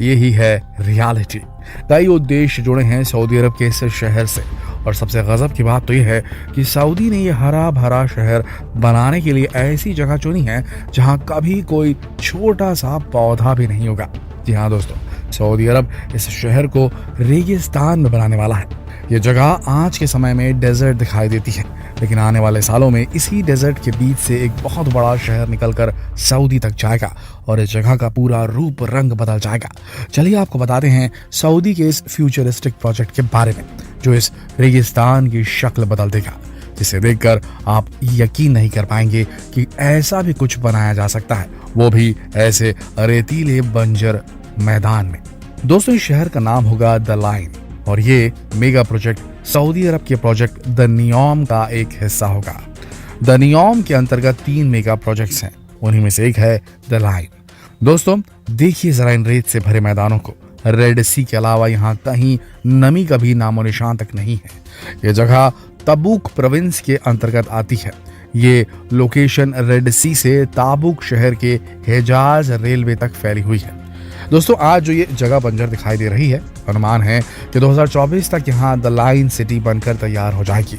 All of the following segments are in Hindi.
यही है रियलिटी। कई उद्देश्य जुड़े हैं सऊदी अरब के इस शहर से, और सबसे गजब की बात तो यह है कि सऊदी ने यह हरा भरा शहर बनाने के लिए ऐसी जगह चुनी है जहां कभी कोई छोटा सा पौधा भी नहीं होगा। जी हाँ दोस्तों, सऊदी अरब इस शहर को रेगिस्तान में बनाने वाला है। ये जगह आज के समय में डेजर्ट दिखाई देती है, लेकिन आने वाले सालों में इसी डेजर्ट के बीच से एक बहुत बड़ा शहर निकलकर सऊदी तक जाएगा और इस जगह का पूरा रूप रंग बदल जाएगा। चलिए आपको बताते हैं सऊदी के इस फ्यूचरिस्टिक प्रोजेक्ट के बारे में, जो इस रेगिस्तान की शक्ल बदल देगा, जिसे देखकर आप यकीन नहीं कर पाएंगे कि ऐसा भी कुछ बनाया जा सकता है, वो भी ऐसे रेतीले बंजर मैदान में। दोस्तों, इस शहर का नाम होगा द लाइन और ये मेगा प्रोजेक्ट सऊदी अरब के प्रोजेक्ट द नियोम का एक हिस्सा होगा। द नियोम के अंतर्गत 3 मेगा प्रोजेक्ट्स हैं, उन्हीं में से एक है द लाइन। दोस्तों, देखिए जरा इन रेत से भरे मैदानों को। रेड सी के अलावा यहाँ कहीं नमी का भी नामो निशान तक नहीं है। ये जगह तबूक प्रोविंस के अंतर्गत आती है। ये लोकेशन रेड सी से ताबुक शहर के हेजाज रेलवे तक फैली हुई है। दोस्तों, आज जो ये जगह बंजर दिखाई दे रही है, अनुमान है कि 2024 तक यहाँ द लाइन सिटी बनकर तैयार हो जाएगी।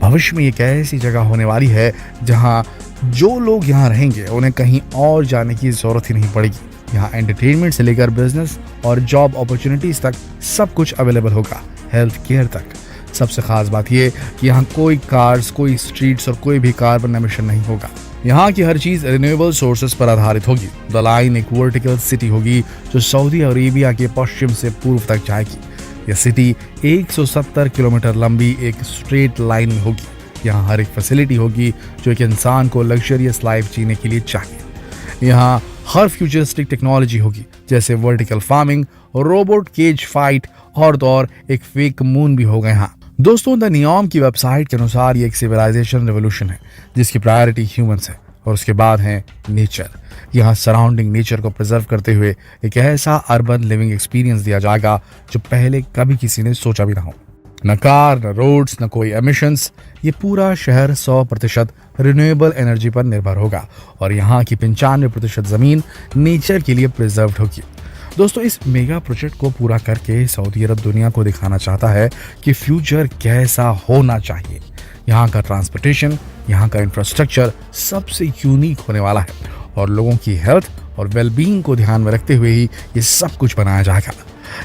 भविष्य में एक ऐसी जगह होने वाली है जहाँ जो लोग यहाँ रहेंगे उन्हें कहीं और जाने की जरूरत ही नहीं पड़ेगी। यहाँ एंटरटेनमेंट से लेकर बिजनेस और जॉब अपॉर्चुनिटीज तक सब कुछ अवेलेबल होगा, हेल्थ केयर तक। सबसे खास बात यह कि यहाँ कोई कार्स, कोई स्ट्रीट्स और कोई भी कार्बन एमिशन नहीं होगा। यहाँ की हर चीज रिन्यूएबल सोर्सेस पर आधारित होगी। द लाइन एक वर्टिकल सिटी होगी जो सऊदी अरेबिया के पश्चिम से पूर्व तक जाएगी। यह सिटी 170 किलोमीटर लंबी एक स्ट्रेट लाइन में होगी। यहाँ हर एक फैसिलिटी होगी जो एक इंसान को लग्जरियस लाइफ जीने के लिए चाहिए। यहाँ हर फ्यूचरिस्टिक टेक्नोलॉजी होगी, जैसे vertical farming, robot cage fight और तो और एक फेक मून भी होगा यहाँ। दोस्तों, द नियोम की वेबसाइट के अनुसार ये एक सिविलाइजेशन रेवोल्यूशन है जिसकी प्रायोरिटी ह्यूमंस है और उसके बाद है नेचर। यहाँ सराउंडिंग नेचर को प्रिजर्व करते हुए एक ऐसा अर्बन लिविंग एक्सपीरियंस दिया जाएगा जो पहले कभी किसी ने सोचा भी ना हो। न कार, न रोड्स, न कोई एमिशंस। ये पूरा शहर 100% रिन्यूएबल एनर्जी पर निर्भर होगा और यहाँ की 95% जमीन नेचर के लिए प्रिजर्व्ड होगी। दोस्तों, इस मेगा प्रोजेक्ट को पूरा करके सऊदी अरब दुनिया को दिखाना चाहता है कि फ्यूचर कैसा होना चाहिए। यहाँ का ट्रांसपोर्टेशन, यहाँ का इंफ्रास्ट्रक्चर सबसे यूनिक होने वाला है और लोगों की हेल्थ और वेलबींग को ध्यान में रखते हुए ही ये सब कुछ बनाया जाएगा।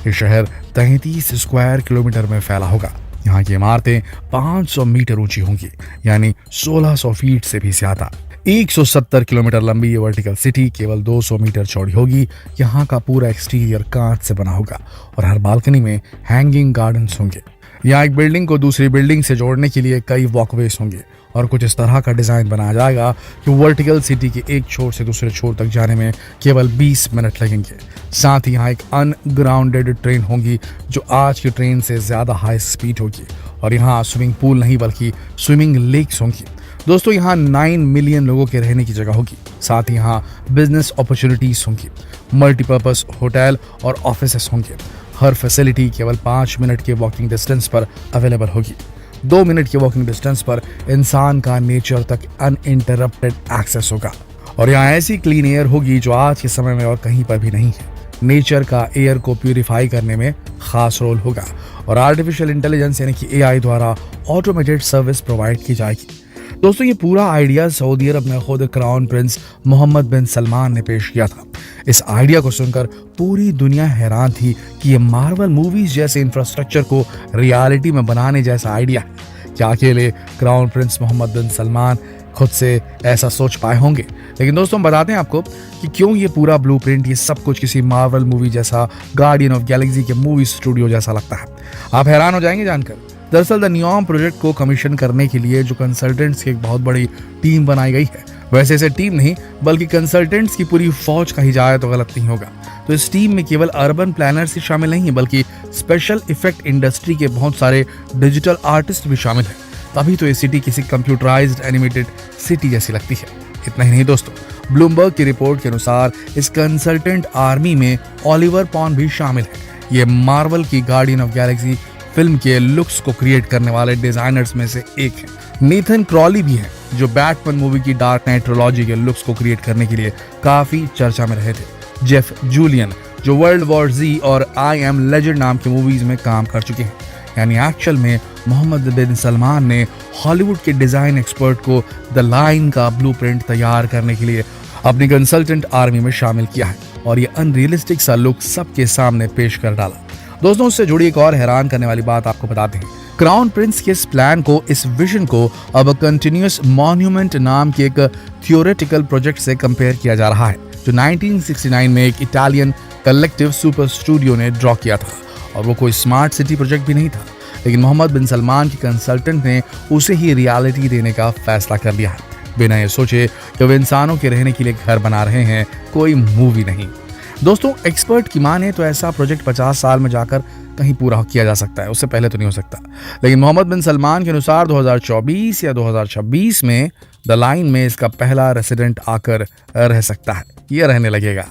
ये शहर 33 स्क्वायर किलोमीटर में फैला होगा। यहाँ की इमारतें 500 मीटर ऊंची होंगी, यानी 1600 फीट से भी ज्यादा। 170 किलोमीटर लंबी ये वर्टिकल सिटी केवल 200 मीटर चौड़ी होगी। यहाँ का पूरा एक्सटीरियर कांच से बना होगा और हर बालकनी में हैंगिंग गार्डन्स होंगे। यहाँ एक बिल्डिंग को दूसरी बिल्डिंग से जोड़ने के लिए कई वॉकवेज होंगे और कुछ इस तरह का डिजाइन बनाया जाएगा कि वर्टिकल सिटी के एक छोर से दूसरे छोर तक जाने में केवल 20 मिनट लगेंगे। साथ ही यहाँ एक अनग्राउंडेड ट्रेन होगी जो आज की ट्रेन से ज्यादा हाई स्पीड होगी और यहाँ स्विमिंग पूल नहीं बल्कि स्विमिंग लेक्स होंगी। दोस्तों, यहाँ 9 मिलियन लोगों के रहने की जगह होगी। साथ ही यहाँ बिजनेस अपॉर्चुनिटीज होंगी, मल्टीपर्पज होटल और ऑफिसेस होंगे। हर फैसिलिटी केवल 5 मिनट के वॉकिंग डिस्टेंस पर अवेलेबल होगी। 2 मिनट के वॉकिंग डिस्टेंस पर इंसान का नेचर तक अनइंटरप्टेड एक्सेस होगा और यहाँ ऐसी क्लीन एयर होगी जो आज के समय में और कहीं पर भी नहीं है। नेचर का एयर को प्यूरिफाई करने में खास रोल होगा और आर्टिफिशियल इंटेलिजेंस यानी कि AI द्वारा ऑटोमेटेड सर्विस प्रोवाइड की जाएगी। दोस्तों, ये पूरा आइडिया सऊदी अरब में खुद क्राउन प्रिंस मोहम्मद बिन सलमान ने पेश किया था। इस आइडिया को सुनकर पूरी दुनिया हैरान थी कि ये मार्वल मूवीज जैसे इंफ्रास्ट्रक्चर को रियलिटी में बनाने जैसा आइडिया है। क्या अकेले क्राउन प्रिंस मोहम्मद बिन सलमान खुद से ऐसा सोच पाए होंगे? लेकिन दोस्तों, हम बताते हैं आपको कि क्यों ये पूरा ब्लूप्रिंट, ये सब कुछ किसी मार्वल मूवी जैसा, गार्डियन ऑफ गैलेक्सी के मूवी स्टूडियो जैसा लगता है। आप हैरान हो जाएंगे जानकर। दरअसल द नियोम प्रोजेक्ट को कमीशन करने के लिए जो कंसल्टेंट्स की एक बहुत बड़ी टीम बनाई गई है, वैसे इसे टीम नहीं बल्कि कंसल्टेंट्स की पूरी फौज कही जाए तो गलत नहीं होगा। तो इस टीम में केवल अर्बन प्लानर्स ही शामिल नहीं है बल्कि स्पेशल इफेक्ट इंडस्ट्री के बहुत सारे डिजिटल आर्टिस्ट भी शामिल हैं। तभी तो ये सिटी किसी कंप्यूटराइज्ड एनिमेटेड सिटी जैसी लगती है। इतना ही नहीं दोस्तों, ब्लूमबर्ग की रिपोर्ट के अनुसार इस कंसल्टेंट आर्मी में ओलिवर पॉन भी शामिल है। ये मार्वल की गार्डियन ऑफ गैलेक्सी फिल्म के लुक्स को क्रिएट करने वाले डिजाइनर्स में से एक है। नीथन क्रॉली भी है जो बैटमैन मूवी की डार्क नाइट ट्रिलॉजी के लुक्स को क्रिएट करने के लिए काफी चर्चा में रहे थे। जेफ जूलियन जो वर्ल्ड वॉर जी और आई एम लेजेंड नाम की मूवीज में काम कर चुके हैं। यानी एक्चुअल में मोहम्मद बिन सलमान ने हॉलीवुड के डिजाइन एक्सपर्ट को द लाइन का ब्लूप्रिंट तैयार करने के लिए अपनी कंसल्टेंट आर्मी में शामिल किया है और ये अनरियलिस्टिक सा लुक सबके सामने पेश कर डाला। दोस्तों, उससे जुड़ी एक और हैरान करने वाली बात आपको बताते हैं। क्राउन प्रिंस के इस प्लान को, इस विजन को अब कंटिन्यूअस मॉन्यूमेंट नाम के एक थियोरेटिकल प्रोजेक्ट से कंपेयर किया जा रहा है, जो 1969 में एक इटालियन कलेक्टिव सुपर स्टूडियो ने ड्रॉ किया था। और वो कोई स्मार्ट सिटी प्रोजेक्ट भी नहीं था, लेकिन मोहम्मद बिन सलमान की कंसल्टेंट ने उसे ही रियलिटी देने का फैसला कर लिया है, बिना ये सोचे कि वे इंसानों के रहने के लिए घर बना रहे हैं, कोई मूवी नहीं। दोस्तों, एक्सपर्ट की माने तो ऐसा प्रोजेक्ट 50 साल में जाकर कहीं पूरा किया जा सकता है, उससे पहले तो नहीं हो सकता। लेकिन मोहम्मद बिन सलमान के अनुसार 2024 या 2026 में द लाइन में इसका पहला रेसिडेंट आकर रह सकता है, ये रहने लगेगा।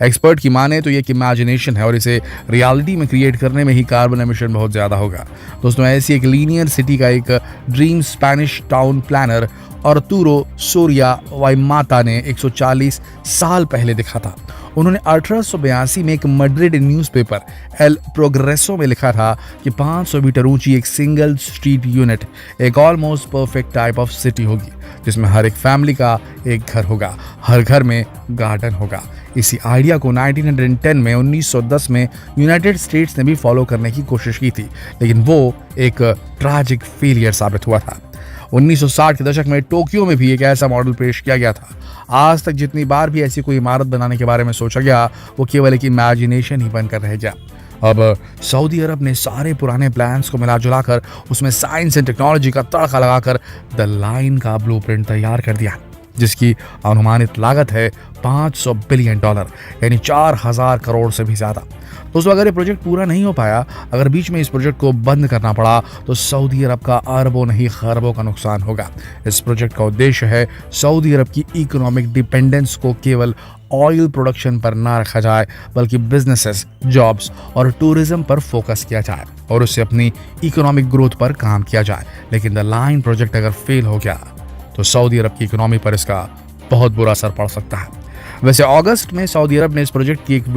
एक्सपर्ट की माने तो ये एक इमेजिनेशन है और इसे रियलिटी में क्रिएट करने में ही कार्बन एमिशन बहुत ज़्यादा होगा। दोस्तों, ऐसी एक लीनियर सिटी का एक dream Spanish town planner Arturo Soria y Mata ने 140 साल पहले दिखा था। उन्होंने 1882 में एक मैड्रिड न्यूज़पेपर एल प्रोग्रेसो में लिखा था कि 500 मीटर ऊंची एक सिंगल स्ट्रीट यूनिट एक almost perfect type of city होगी, जिसमें हर एक फैमिली का एक घर होगा, हर घर में गार्डन होगा। इसी आइडिया को 1910 में यूनाइटेड स्टेट्स ने भी फॉलो करने की कोशिश की थी, लेकिन वो एक ट्रैजिक फेलियर साबित हुआ था। 1960 के दशक में टोक्यो में भी एक ऐसा मॉडल पेश किया गया था। आज तक जितनी बार भी ऐसी कोई इमारत बनाने के बारे में सोचा गया, वो केवल एक इमेजिनेशन ही बनकर रह गया। अब सऊदी अरब ने सारे पुराने प्लान्स को मिला जुलाकर उसमें साइंस एंड टेक्नोलॉजी का तड़का लगाकर द लाइन का ब्लूप्रिंट तैयार कर दिया, जिसकी अनुमानित लागत है $500 बिलियन, यानी 4000 करोड़ से भी ज्यादा। दोस्तों, अगर ये प्रोजेक्ट पूरा नहीं हो पाया, अगर बीच में इस प्रोजेक्ट को बंद करना पड़ा, तो सऊदी अरब का अरबों नहीं खरबों का नुकसान होगा। इस प्रोजेक्ट का उद्देश्य है सऊदी अरब की इकोनॉमिक डिपेंडेंस को केवल ऑयल प्रोडक्शन पर ना रखा जाए, बल्कि बिजनेसेस, जॉब्स और टूरिज्म पर फोकस किया जाए और उससे अपनी इकोनॉमिक ग्रोथ पर काम किया जाए। लेकिन द लाइन प्रोजेक्ट अगर फेल हो गया तो सऊदी अरब की इकोनॉमी पर इसका बहुत बुरा असर पड़ सकता है। वैसे अगस्त में सऊदी अरब ने इस प्रोजेक्ट की एक